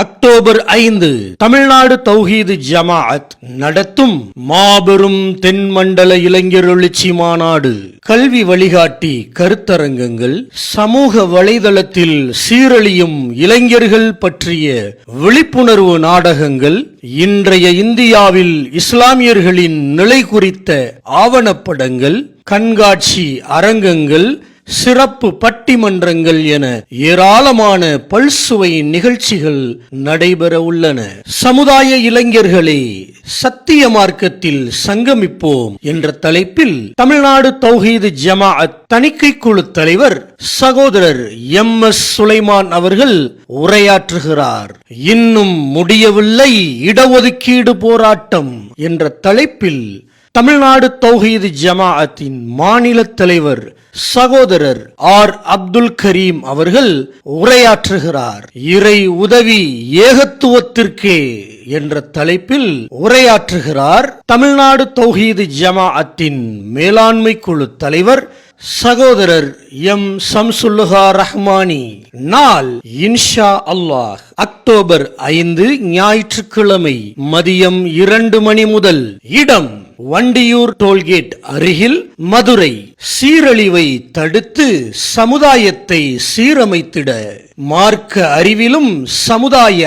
October 5 Tamil Nadu தௌஹீது ஜமாஅத் நடத்தும் மாபெரும் தென்மண்டல இளைஞர் எழுச்சி மாநாடு. கல்வி வழிகாட்டி கருத்தரங்கங்கள், சமூக வலைதளத்தில் சீரழியும் இளைஞர்கள் பற்றிய விழிப்புணர்வு நாடகங்கள், இன்றைய இந்தியாவில் இஸ்லாமியர்களின் நிலை குறித்த ஆவணப்படங்கள், கண்காட்சி அரங்கங்கள், சிறப்பு பட்டிமன்றங்கள் என ஏராளமான பல்சுவை நிகழ்ச்சிகள் நடைபெற உள்ளன. சமுதாய இளைஞர்களே, சத்திய மார்க்கத்தில் சங்கமிப்போம் என்ற தலைப்பில் தமிழ்நாடு தௌஹீது ஜமாஅத் தணிக்கை குழு தலைவர் சகோதரர் MS சுலைமான் அவர்கள் உரையாற்றுகிறார். இன்னும் முடியவில்லை இடஒதுக்கீடு போராட்டம் என்ற தலைப்பில் தமிழ்நாடு தௌஹீது ஜமாஅத்தின் மாநில தலைவர் சகோதரர் அப்துல் கரீம் அவர்கள் உரையாற்றுகிறார். இறை உதவி ஏகத்துவத்திற்கே என்ற தலைப்பில் உரையாற்றுகிறார் தமிழ்நாடு தௌஹீது ஜமாஅத்தின் மேலாண்மை குழு தலைவர் சகோதரர் சம்சுல்லுஹா ரஹ்மானி. நாள் இன்ஷா அல்லாஹ் அக்டோபர் 5 ஞாயிற்றுக்கிழமை மதியம் 2 மணி முதல். இடம் வண்டியூர் டோல்கேட் அருகில், மதுரை. சீரழிவை தடுத்து சமுதாயத்தை சீரமைத்திட மார்க்க அறிவிலும் சமுதாய